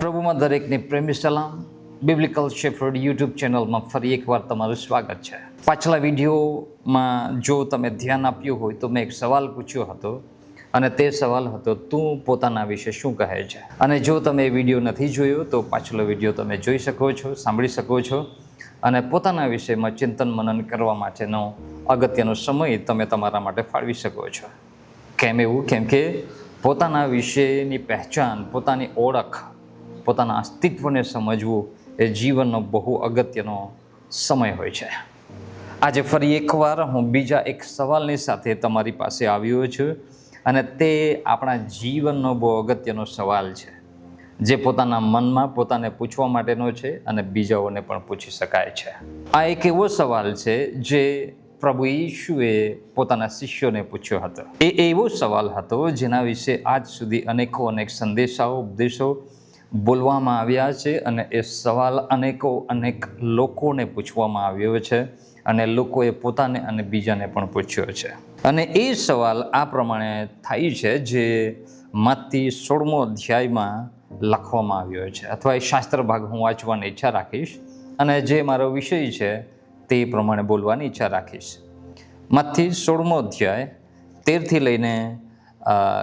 પ્રભુમાં દરેકને પ્રેમી સલામ. બિબ્લિકલ શેફર્ડ યુટ્યુબ ચેનલમાં ફરી એકવાર તમારું સ્વાગત છે. પાછલા વિડીયોમાં જો તમે ધ્યાન આપ્યું હોય તો મેં એક સવાલ પૂછ્યો હતો અને તે સવાલ હતો, તું પોતાના વિશે શું કહે છે? અને જો તમે એ વિડીયો નથી જોયો તો પાછલો વિડીયો તમે જોઈ શકો છો, સાંભળી શકો છો અને પોતાના વિષયમાં ચિંતન મનન કરવા માટેનો અગત્યનો સમય તમે તમારા માટે ફાળવી શકો છો. કેમ એવું? કેમ કે પોતાના વિશેની પહેચાન, પોતાની ઓળખ, પોતાના અસ્તિત્વને સમજવું એ જીવનનો બહુ અગત્યનો સમય હોય છે. આજે ફરી એકવાર હું બીજા એક સવાલની સાથે તમારી પાસે આવ્યો છું અને તે આપણા જીવનનો બહુ અગત્યનો સવાલ છે, જે પોતાના મનમાં પોતાને પૂછવા માટેનો છે અને બીજાઓને પણ પૂછી શકાય છે. આ એક એવો સવાલ છે જે પ્રભુ ઈશુએ પોતાના શિષ્યોને પૂછ્યો હતો. એ એવો સવાલ હતો જેના વિશે આજ સુધી અનેક સંદેશાઓ, ઉપદેશો બોલવામાં આવ્યા છે અને એ સવાલ અનેક લોકોને પૂછવામાં આવ્યો છે અને લોકોએ પોતાને અને બીજાને પણ પૂછ્યો છે. અને એ સવાલ આ પ્રમાણે થાય છે, જે મત્તી 16મો અધ્યાયમાં લખવામાં આવ્યો છે, અથવા એ શાસ્ત્ર ભાગ હું વાંચવાની ઈચ્છા રાખીશ અને જે મારો વિષય છે તે પ્રમાણે બોલવાની ઈચ્છા રાખીશ. મત્તી 16મો અધ્યાય 13થી લઈને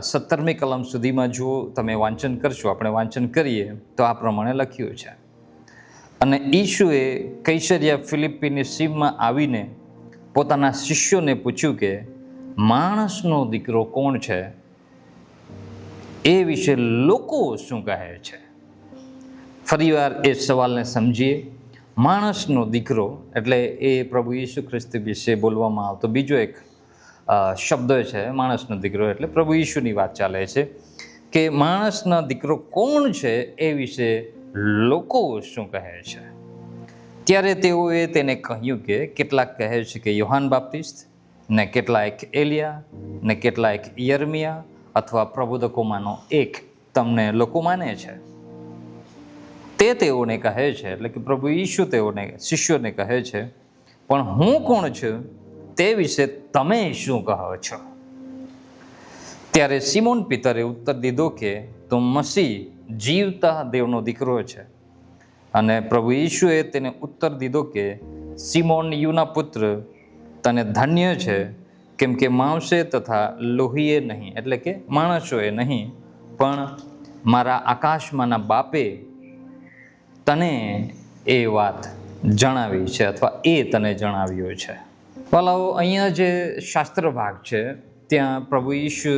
17મી કલમ સુધીમાં જો તમે વાંચન કરશો, આપણે વાંચન કરીએ તો આ પ્રમાણે લખ્યું છે. અને ઈશુએ કૈસરિયા ફિલિપ્પીની સીમમાં આવીને પોતાના શિષ્યોને પૂછ્યું કે માણસનો દીકરો કોણ છે? એ વિશે લોકો શું કહે છે? ફરીવાર એ સવાલને સમજીએ. માણસનો દીકરો એટલે એ પ્રભુ ઈસુ ખ્રિસ્ત વિશે બોલવામાં આવતો બીજો એક શબ્દ છે. માણસનો દીકરો એટલે પ્રભુ ઈશુની વાત ચાલે છે કે માણસનો દીકરો કોણ છે એ વિશે લોકો શું કહે છે. ત્યારે તેઓએ તેને કહ્યું કે કેટલાક કહે છે કે યોહાન બાપ્તિસ્ત, ને કેટલાક એલિયા, ને કેટલાક યર્મિયા અથવા પ્રબોધકોમાંનો એક તમને લોકો માને છે. તે તેઓને કહે છે, એટલે કે પ્રભુ ઈશુ તેઓને શિષ્યોને કહે છે, પણ હું કોણ છું તે વિશે તમે શું કહો છો? ત્યારે સિમોન પીતરે ઉત્તર દીધો કે તું મસીહ, જીવતા દેવનો દીકરો છે. અને પ્રભુ ઈશુએ તેને ઉત્તર દીધો કે સિમોન યુના પુત્ર, તને ધન્ય છે, કેમ કે માંસે તથા લોહીએ નહીં, એટલે કે માણસોએ નહીં, પણ મારા આકાશમાંના બાપે તને એ વાત જણાવી છે, અથવા એ તને જણાવ્યો છે. વાલાઓ, અહીંયા જે શાસ્ત્ર ભાગ છે ત્યાં પ્રભુ ઈશુ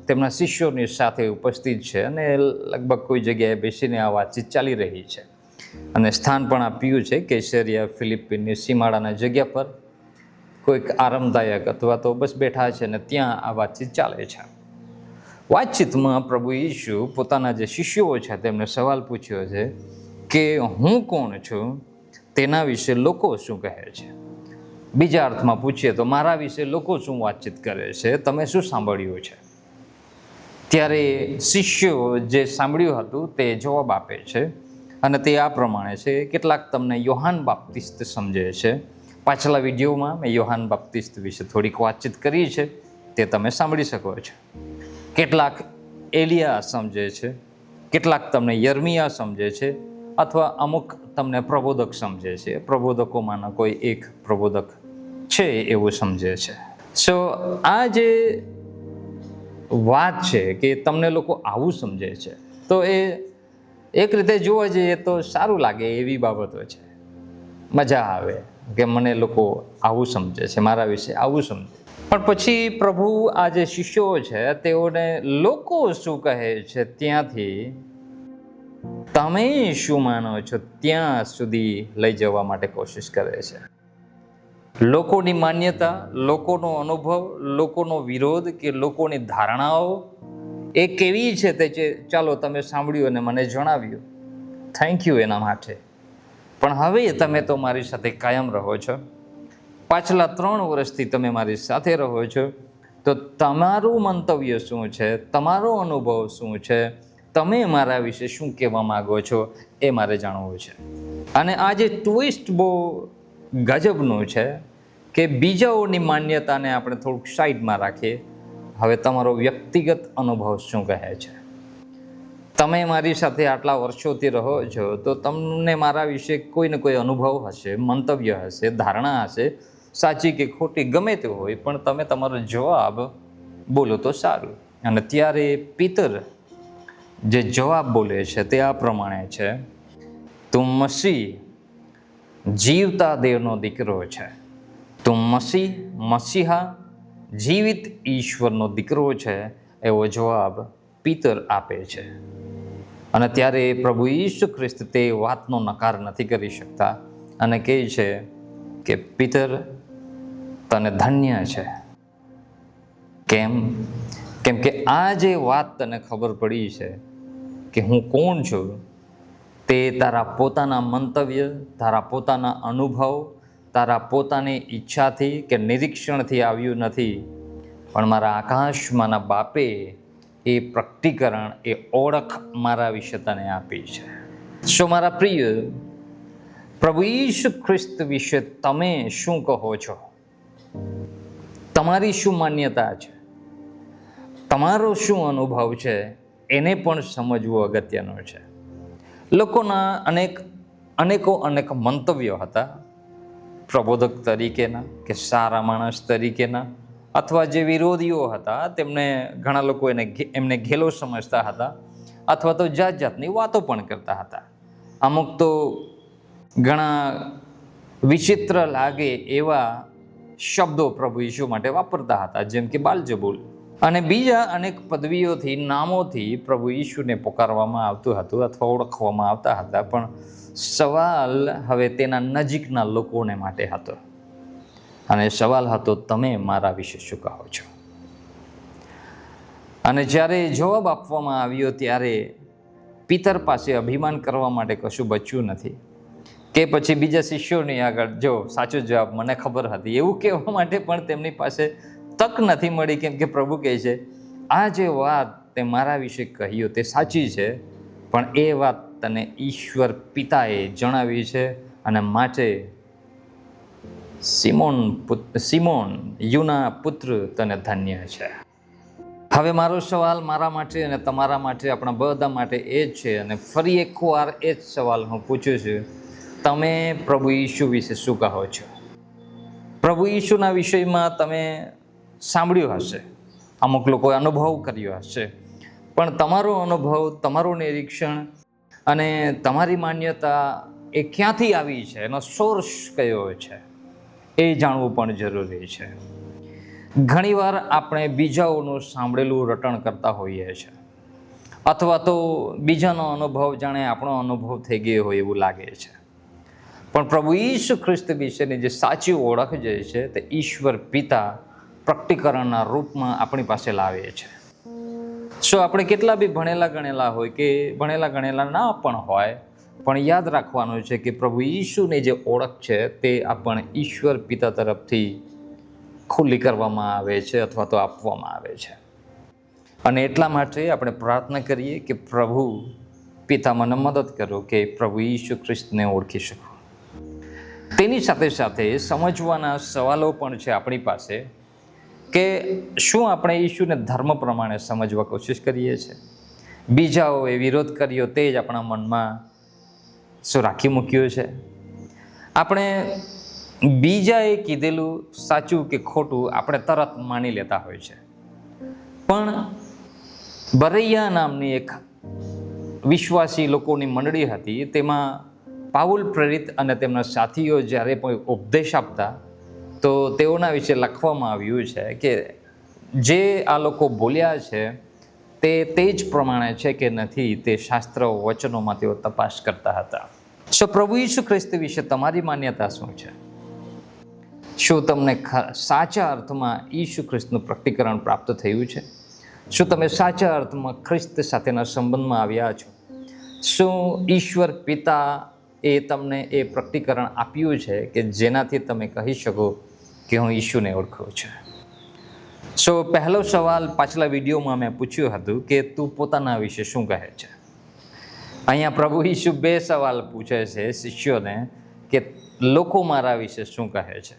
તેમના શિષ્યોની સાથે ઉપસ્થિત છે અને લગભગ કોઈ જગ્યાએ બેસીને આ વાતચીત ચાલી રહી છે. અને સ્થાન પણ આપ્યું છે કૈસરિયા ફિલિપ્પીની સીમાડાના જગ્યા પર, કોઈક આરામદાયક અથવા તો બસ બેઠા છે ને ત્યાં આ વાતચીત ચાલે છે. વાતચીતમાં પ્રભુ ઈશુ પોતાના જે શિષ્યો છે તેમને સવાલ પૂછ્યો છે કે હું કોણ છું, તેના વિશે લોકો શું કહે છે. બીજા અર્થમાં પૂછીએ તો મારા વિશે લોકો શું વાતચીત કરે છે, તમે શું સાંભળ્યું છે? ત્યારે શિષ્યો જે સાંભળ્યું હતું તે જવાબ આપે છે અને તે આ પ્રમાણે છે. કેટલાક તમને યોહાન બાપ્તિસ્ત સમજે છે. પાછલા વિડીયોમાં મેં યોહાન બાપ્તિસ્ત વિશે થોડીક વાતચીત કરી છે, તે તમે સાંભળી શકો છો. કેટલાક એલિયા સમજે છે, કેટલાક તમને યર્મિયા સમજે છે, અથવા અમુક તમને પ્રબોધક સમજે છે. પ્રબોધકોમાંના કોઈ એક પ્રબોધક છે એવું સમજે છે. સો આ જે વાત છે કે તમને લોકો આવું સમજે છે, તો એ એક રીતે જોવા જઈએ તો સારું લાગે એવી બાબતો છે. મજા આવે કે મને લોકો આવું સમજે છે, મારા વિશે આવું સમજે. પણ પછી પ્રભુ આ જે શિષ્યો છે તેઓને લોકો શું કહે છે ત્યાંથી તમે શું માનો છો ત્યાં સુધી લઈ જવા માટે કોશિશ કરે છે. લોકોની માન્યતા, લોકોનો અનુભવ, લોકોનો વિરોધ કે લોકોની ધારણાઓ એ કેવી છે તે ચાલો તમે સાંભળ્યું અને મને જણાવ્યું, થેન્ક યુ એના માટે. પણ હવે તમે તો મારી સાથે કાયમ રહો છો, પાછલા 3 વર્ષથી તમે મારી સાથે રહો છો, તો તમારું મંતવ્ય શું છે, તમારો અનુભવ શું છે, તમે મારા વિશે શું કહેવા માગો છો એ મારે જાણવું છે. અને આ જે ટ્વિસ્ટ બહુ ગજબનું છે કે બીજાઓની માન્યતાને આપણે થોડુંક સાઈડમાં રાખીએ, હવે તમારો વ્યક્તિગત અનુભવ શું કહે છે. તમે મારી સાથે આટલા વર્ષોથી રહો છો તો તમને મારા વિશે કોઈ ને કોઈ અનુભવ હશે, મંતવ્ય હશે, ધારણા હશે, સાચી કે ખોટી ગમે તે હોય, પણ તમે તમારો જવાબ બોલો તો સારું. અને ત્યારે પિતર જે જવાબ બોલે છે તે આ પ્રમાણે છે, તું મસીહ જીવતા દેવનો દીકરો છે. તું મસીહા જીવિત ઈશ્વરનો દીકરો છે, એવો જવાબ પિતર આપે છે. અને ત્યારે પ્રભુ ઈસુ ખ્રિસ્ત તે વાતનો નકાર નથી કરી શકતા અને કહે છે કે પિતર, તને ધન્ય છે. કેમ કે આ જે વાત તને ખબર પડી છે કે હું કોણ છું, તે તારા પોતાના મંતવ્ય, તારા પોતાના અનુભવ, તારા પોતાની ઈચ્છાથી કે નિરીક્ષણથી આવ્યું નથી, પણ મારા આકાશમાંના બાપે એ પ્રકટીકરણ, એ ઓળખ મારા વિશે તને આપી છે. સો મારા પ્રિય, પ્રભુ ઈસુ ખ્રિસ્ત વિશે તમે શું કહો છો? તમારી શું માન્યતા છે? તમારો શું અનુભવ છે? એને પણ સમજવું અગત્યનું છે. લોકોના અનેક મંતવ્યો હતા, પ્રબોધક તરીકેના કે સારા માણસ તરીકેના, અથવા જે વિરોધીઓ હતા તેમને ઘણા લોકો એમને ઘેલો સમજતા હતા, અથવા તો જાત જાતની વાતો પણ કરતા હતા. અમુક તો ઘણા વિચિત્ર લાગે એવા શબ્દો પ્રભુ ઈસુ માટે વાપરતા હતા, જેમ કે બાલજબૂલ. અને બીજા અનેક પદવીઓથી, નામોથી પ્રભુ ઈસુને પોકારવામાં આવતું હતું અથવા ઓળખવામાં આવતા હતા. પણ સવાલ હવે તેના નજીકના લોકોને માટે હતો, અને સવાલ હતો, તમે મારા વિશે શું કહો છો? અને જ્યારે જવાબ આપવામાં આવ્યો ત્યારે પિતર પાસે અભિમાન કરવા માટે કશું બચ્યું નથી, કે પછી બીજા શિષ્યોની આગળ જો સાચો જવાબ મને ખબર હતી એવું કહેવા માટે પણ તેમની પાસે તક નથી મળી. કેમ કે પ્રભુ કહે છે, આ જે વાત તે મારા વિશે કહ્યું તે સાચી છે, પણ એ વાત તને ઈશ્વર પિતાએ જણાવી છે, અને માટે સિમોન યુના પુત્ર, તને ધન્ય છે. હવે મારો સવાલ મારા માટે અને તમારા માટે, આપણા બધા માટે એ જ છે, અને ફરી એકવાર એ જ સવાલ હું પૂછું છું, તમે પ્રભુ ઈસુ વિશે શું કહો છો? પ્રભુ ઈસુના વિષયમાં તમે સાંભળ્યું હશે, અમુક લોકોએ અનુભવ કર્યો હશે, પણ તમારો અનુભવ, તમારું નિરીક્ષણ અને તમારી માન્યતા એ ક્યાંથી આવી છે, એનો સોર્સ કયો છે, એ જાણવું પણ જરૂરી છે. ઘણીવાર આપણે બીજાઓનું સાંભળેલું રટણ કરતા હોઈએ છીએ, અથવા તો બીજાનો અનુભવ જાણે આપણો અનુભવ થઈ ગયો હોય એવું લાગે છે. પણ પ્રભુ ઈસુ ખ્રિસ્ત વિશેની જે સાચી ઓળખ જે છે તે ઈશ્વર પિતા પ્રકટીકરણના રૂપમાં આપણી પાસે લાવે છે. સો આપણે કેટલા બી ભણેલા ગણેલા હોય કે ભણેલા ગણેલા ના પણ હોય, પણ યાદ રાખવાનું છે કે પ્રભુ ઈસુની જે ઓળખ છે તે આપણને ઈશ્વર પિતા તરફથી ખુલ્લી કરવામાં આવે છે અથવા તો આપવામાં આવે છે. અને એટલા માટે આપણે પ્રાર્થના કરીએ કે પ્રભુ પિતા મને મદદ કરો કે પ્રભુ ઈસુ ખ્રિસ્તને ઓળખી શકું. તેની સાથે સાથે સમજવાના સવાલો પણ છે આપણી પાસે કે શું આપણે ઈસુને ધર્મ પ્રમાણે સમજવા કોશિશ કરીએ છીએ? બીજાઓએ વિરોધ કર્યો તે જ આપણા મનમાં શું રાખી મૂક્યું છે? આપણે બીજાએ કીધેલું સાચું કે ખોટું આપણે તરત માની લેતા હોય છે. પણ બરૈયા નામની એક વિશ્વાસી લોકોની મંડળી હતી, તેમાં પાઉલ પ્રેરિત અને તેમના સાથીઓ જ્યારે પણ ઉપદેશ આપતા તો તેઓના વિશે લખવામાં આવ્યું છે કે જે આ લોકો બોલ્યા છે તે જ પ્રમાણે છે કે નથી, તે શાસ્ત્ર વચનોમાં તેઓ તપાસ કરતા હતા. સો પ્રભુ ઈસુ ખ્રિસ્ત વિશે તમારી માન્યતા શું છે? શું તમને સાચા અર્થમાં ઈસુ ખ્રિસ્તનું પ્રકટીકરણ પ્રાપ્ત થયું છે? શું તમે સાચા અર્થમાં ખ્રિસ્ત સાથેના સંબંધમાં આવ્યા છો? શું ઈશ્વર પિતા એ તમને એ પ્રકટીકરણ આપ્યું છે કે જેનાથી તમે કહી શકો કે હું ઈશુને ઓળખું છું? સો પહેલો સવાલ પાછલા વિડીયોમાં મેં પૂછ્યું હતું કે તું પોતાના વિશે શું કહે છે? અહીંયા પ્રભુ ઈસુ 2 સવાલ પૂછે છે શિષ્યોને કે લોકો મારા વિશે શું કહે છે.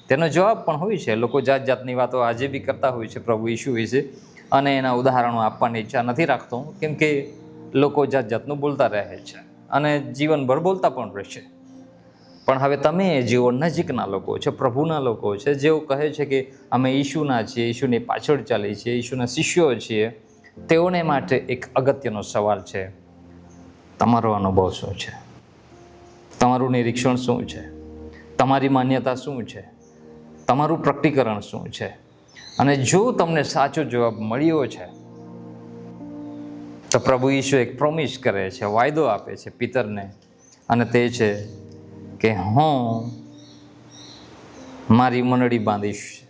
તેનો જવાબ પણ હોય છે. લોકો જાત જાતની વાતો આજે બી કરતા હોય છે પ્રભુ ઈસુ વિશે, અને એના ઉદાહરણો આપવાની ઈચ્છા નથી રાખતો, કેમ કે લોકો જાત જાતનું બોલતા રહે છે અને જીવનભર બોલતા પણ રહેશે. પણ હવે તમે જેઓ નજીકના લોકો છો, પ્રભુના લોકો છે, જેઓ કહે છે કે અમે ઈશુના છીએ, ઈશુની પાછળ ચાલીએ છીએ, ઈશુના શિષ્યો છીએ, તેઓને માટે એક અગત્યનો સવાલ છે. તમારો અનુભવ શું છે? તમારું નિરીક્ષણ શું છે? તમારી માન્યતા શું છે? તમારું પ્રકટીકરણ શું છે? અને જો તમને સાચો જવાબ મળ્યો છે તો પ્રભુ ઈશુ એક પ્રોમિસ કરે છે, વાયદો આપે છે પિતરને, અને તે છે કે હું મારી મંડળી બાંધીશ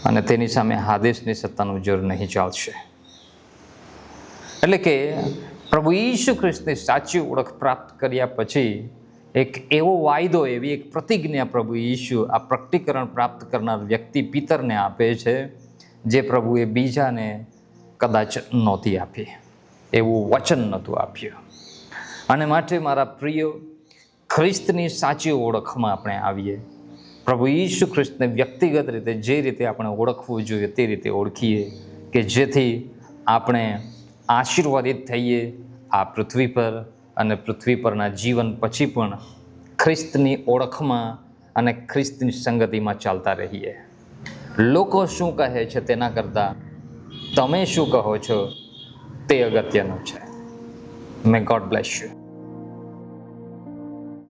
અને તેની સામે હાદેસની સત્તાનું જોર નહીં ચાલશે. એટલે કે પ્રભુ ઈસુ ખ્રિસ્તની સાચી ઓળખ પ્રાપ્ત કર્યા પછી એક એવો વાયદો, એવી એક પ્રતિજ્ઞા પ્રભુ ઈસુ આ પ્રકટીકરણ પ્રાપ્ત કરનાર વ્યક્તિ પિતરને આપે છે, જે પ્રભુએ બીજાને કદાચ નહોતી આપી, એવું વચન નહોતું આપ્યું. અને માટે મારા પ્રિય, ખ્રિસ્તની સાચી ઓળખમાં આપણે આવીએ. પ્રભુ ઈસુ ખ્રિસ્તને વ્યક્તિગત રીતે જે રીતે આપણે ઓળખવું જોઈએ તે રીતે ઓળખીએ, કે જેથી આપણે આશીર્વાદિત થઈએ આ પૃથ્વી પર અને પૃથ્વી પરના જીવન પછી પણ ખ્રિસ્તની ઓળખમાં અને ખ્રિસ્તની સંગતિમાં ચાલતા રહીએ. લોકો શું કહે છે તેના કરતાં તમે શું કહો છો તે અગત્યનું છે. મે ગોડ બ્લેસ યુ.